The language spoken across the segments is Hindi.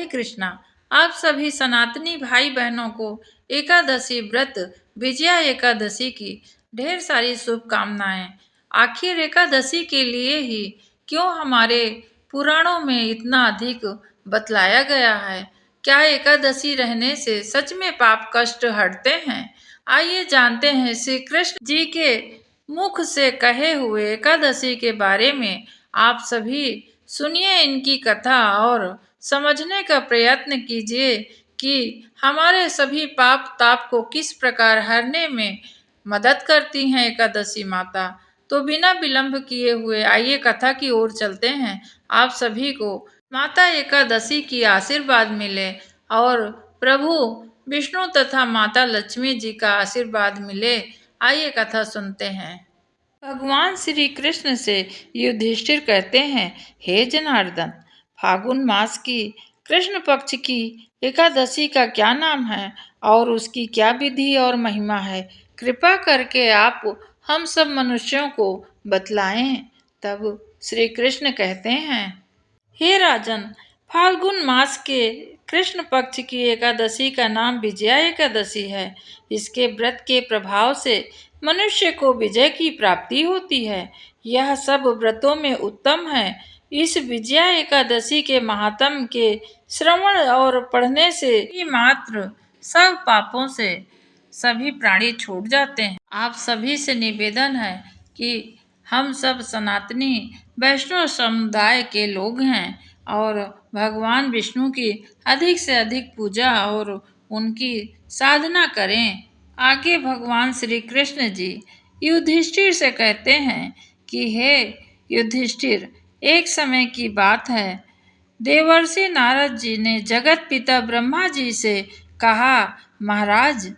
कृष्णा। आप सभी सनातनी भाई बहनों को एकादशी व्रत विजया एकादशी की ढेर सारी शुभकामनाएं। आखिर एकादशी के लिए ही क्यों हमारे पुराणों में इतना अधिक बतलाया गया है? क्या एकादशी रहने से सच में पाप कष्ट हटते हैं? आइए जानते हैं श्री कृष्ण जी के मुख से कहे हुए एकादशी के बारे में। आप सभी सुनिए इनकी कथा और समझने का प्रयत्न कीजिए कि हमारे सभी पाप ताप को किस प्रकार हरने में मदद करती हैं एकादशी माता। तो बिना विलंब किए हुए आइए कथा की ओर चलते हैं। आप सभी को माता एकादशी की आशीर्वाद मिले और प्रभु विष्णु तथा माता लक्ष्मी जी का आशीर्वाद मिले। आइए कथा सुनते हैं। भगवान श्री कृष्ण से युधिष्ठिर कहते हैं, हे जनार्दन, फागुन मास की कृष्ण पक्ष की एकादशी का क्या नाम है और उसकी क्या विधि और महिमा है? कृपा करके आप हम सब मनुष्यों को बतलाएं। तब श्री कृष्ण कहते हैं, हे राजन, फाल्गुन मास के कृष्ण पक्ष की एकादशी का नाम विजया एकादशी है। इसके व्रत के प्रभाव से मनुष्य को विजय की प्राप्ति होती है। यह सब व्रतों में उत्तम है। इस विजया एकादशी के महात्म के श्रवण और पढ़ने से ही मात्र सब पापों से सभी प्राणी छूट जाते हैं। आप सभी से निवेदन है कि हम सब सनातनी वैष्णव समुदाय के लोग हैं और भगवान विष्णु की अधिक से अधिक पूजा और उनकी साधना करें। आगे भगवान श्री कृष्ण जी युधिष्ठिर से कहते हैं कि हे युधिष्ठिर, एक समय की बात है, देवर्षि नारद जी ने जगत पिता ब्रह्मा जी से कहा, महाराज,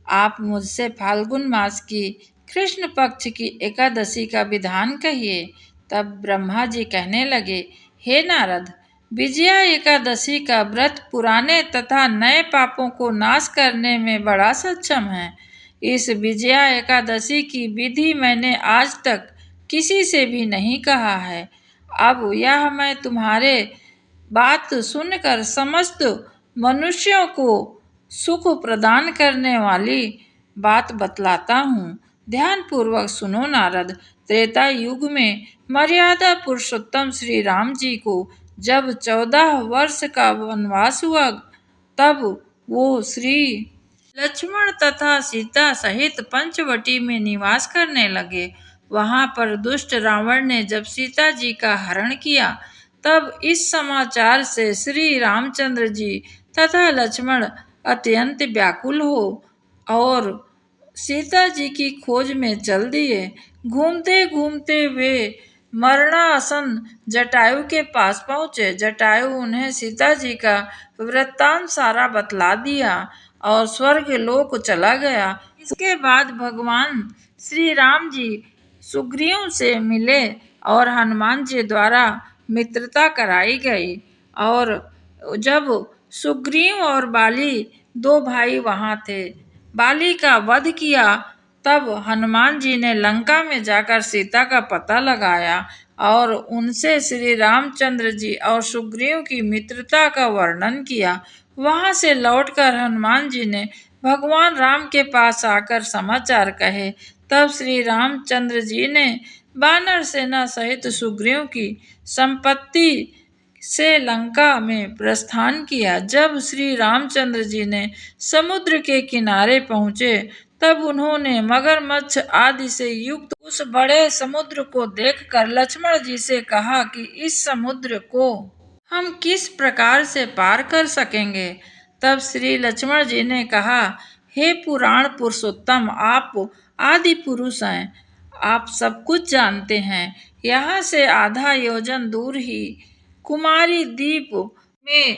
आप मुझसे फाल्गुन मास की कृष्ण पक्ष की एकादशी का विधान कहिए। तब ब्रह्मा जी कहने लगे, हे नारद, विजया एकादशी का व्रत पुराने तथा नए पापों को नाश करने में बड़ा सक्षम है। इस विजया एकादशी की विधि मैंने आज तक किसी से भी नहीं कहा है। अब यह मैं तुम्हारे बात सुनकर समस्त मनुष्यों को सुख प्रदान करने वाली बात बतलाता हूँ। ध्यान पूर्वक सुनो नारद। त्रेता युग में मर्यादा पुरुषोत्तम श्री राम जी को जब 14 वर्ष का वनवास हुआ, तब वो श्री लक्ष्मण तथा सीता सहित पंचवटी में निवास करने लगे। वहां पर दुष्ट रावण ने जब सीता जी का हरण किया, तब इस समाचार से श्री रामचंद्र जी तथा लक्ष्मण अत्यंत व्याकुल हो और सीता जी की खोज में चल दिए। घूमते घूमते वे मरणासन जटायु के पास पहुंचे। जटायु उन्हें सीता जी का वृत्तांत सारा बतला दिया और स्वर्ग लोक चला गया। इसके बाद भगवान श्री राम जी सुग्रीव से मिले और हनुमान जी द्वारा मित्रता कराई गई। और जब सुग्रीव और बाली दो भाई वहां थे, बाली का वध किया, तब हनुमान जी ने लंका में जाकर सीता का पता लगाया और उनसे श्री रामचंद्र जी और सुग्रीव की मित्रता का वर्णन किया। वहां से लौटकर हनुमान जी ने भगवान राम के पास आकर समाचार कहे। तब श्री रामचंद्र जी ने वानर सेना सहित सुग्रीव की संपत्ति से लंका में प्रस्थान किया। जब श्री रामचंद्र जी ने समुद्र के किनारे पहुंचे, तब उन्होंने मगरमच्छ आदि से युक्त उस बड़े समुद्र को देखकर लक्ष्मण जी से कहा कि इस समुद्र को हम किस प्रकार से पार कर सकेंगे। तब श्री लक्ष्मण जी ने कहा, हे पुराण पुरुषोत्तम, आप आदि पुरुष हैं, आप सब कुछ जानते हैं। यहाँ से आधा योजन दूर ही कुमारी द्वीप में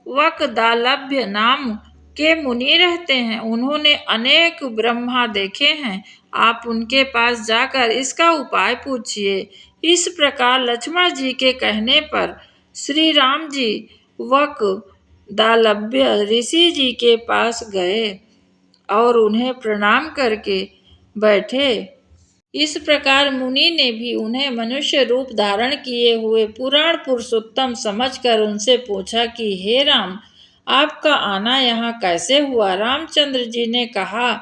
वकदालभ्य नाम के मुनि रहते हैं। उन्होंने अनेक ब्रह्मा देखे हैं। आप उनके पास जाकर इसका उपाय पूछिए। इस प्रकार लक्ष्मण जी के कहने पर श्री राम जी वकदालभ्य ऋषि जी के पास गए और उन्हें प्रणाम करके बैठे। इस प्रकार मुनि ने भी उन्हें मनुष्य रूप धारण किए हुए पुराण पुरुषोत्तम समझकर उनसे पूछा कि हे राम, आपका आना यहाँ कैसे हुआ। रामचंद्र जी ने कहा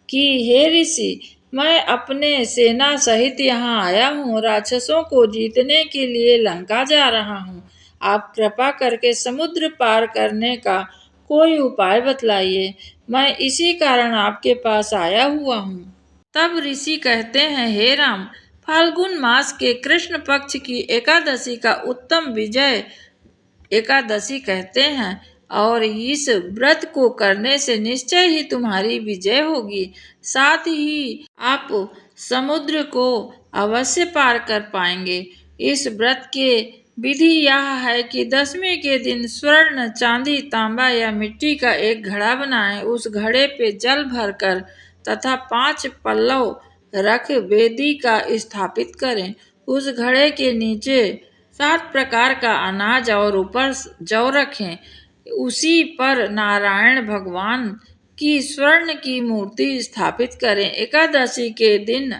कि हे ऋषि, मैं अपने सेना सहित यहाँ आया हूँ। राक्षसों को जीतने के लिए लंका जा रहा हूँ। आप कृपा करके समुद्र पार करने का कोई उपाय बतलाइए। मैं इसी कारण आपके पास आया हुआ हूँ। तब ऋषि कहते हैं, हे राम, फाल्गुन मास के कृष्ण पक्ष की एकादशी का उत्तम विजय एकादशी कहते हैं और इस व्रत को करने से निश्चय ही तुम्हारी विजय होगी। साथ ही आप समुद्र को अवश्य पार कर पाएंगे। इस व्रत के विधि यह है कि दशमी के दिन स्वर्ण, चांदी, तांबा या मिट्टी का एक घड़ा बनाएं। उस घड़े पे जल भरकर तथा 5 पल्लव रख वेदी का स्थापित करें। उस घड़े के नीचे 7 प्रकार का अनाज और ऊपर जौ रखें। उसी पर नारायण भगवान की स्वर्ण की मूर्ति स्थापित करें। एकादशी के दिन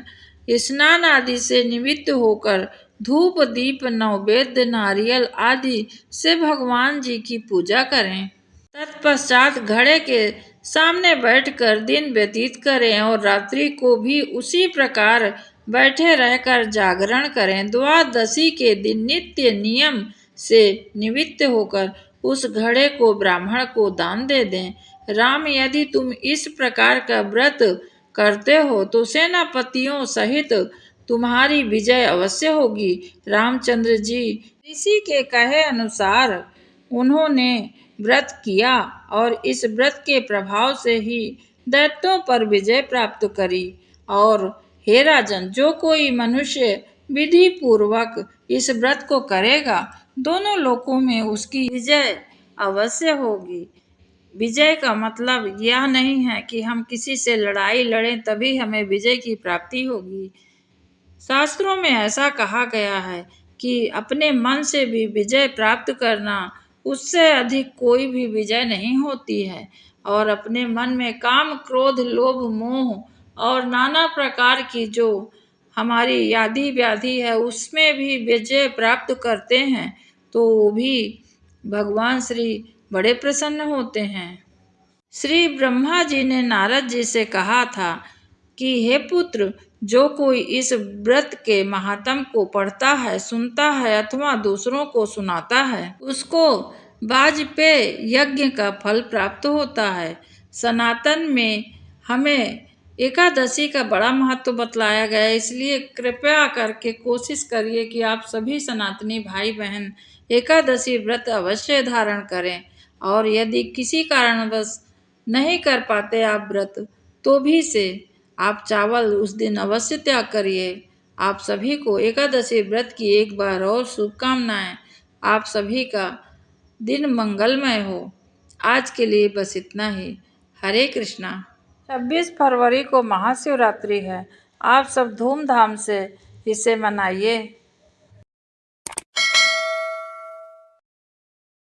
स्नान आदि से निवृत्त होकर धूप, दीप, नैवेद्य, नारियल आदि से भगवान जी की पूजा करें। तत्पश्चात घड़े के सामने बैठकर दिन व्यतीत करें और रात्रि को भी उसी प्रकार बैठे रहकर जागरण करें। द्वादशी के दिन नित्य नियम से निवृत्त होकर उस घड़े को ब्राह्मण को दान दे दें। राम, यदि तुम इस प्रकार का व्रत करते हो तो सेनापतियों सहित तुम्हारी विजय अवश्य होगी। रामचंद्र जी ऋषि के कहे अनुसार उन्होंने व्रत किया और इस व्रत के प्रभाव से ही दैत्यों पर विजय प्राप्त करी। और हे राजन, जो कोई मनुष्य विधि पूर्वक इस व्रत को करेगा, दोनों लोकों में उसकी विजय अवश्य होगी। विजय का मतलब यह नहीं है कि हम किसी से लड़ाई लड़ें तभी हमें विजय की प्राप्ति होगी। शास्त्रों में ऐसा कहा गया है कि अपने मन से भी विजय प्राप्त करना, उससे अधिक कोई भी विजय नहीं होती है। और अपने मन में काम, क्रोध, लोभ, मोह और नाना प्रकार की जो हमारी आदि व्याधि है, उसमें भी विजय प्राप्त करते हैं तो वो भी भगवान श्री बड़े प्रसन्न होते हैं। श्री ब्रह्मा जी ने नारद जी से कहा था कि हे पुत्र, जो कोई इस व्रत के महात्म को पढ़ता है, सुनता है अथवा दूसरों को सुनाता है, उसको वाजपेय यज्ञ का फल प्राप्त होता है। सनातन में हमें एकादशी का बड़ा महत्व बतलाया गया है, इसलिए कृपया करके कोशिश करिए कि आप सभी सनातनी भाई बहन एकादशी व्रत अवश्य धारण करें। और यदि किसी कारणवश नहीं कर पाते आप व्रत, तो भी से आप चावल उस दिन अवश्य त्याग करिए। आप सभी को एकादशी व्रत की एक बार और शुभकामनाएं। आप सभी का दिन मंगलमय हो। आज के लिए बस इतना ही। हरे कृष्णा। 26 फरवरी को महाशिवरात्रि है। आप सब धूमधाम से इसे मनाइए।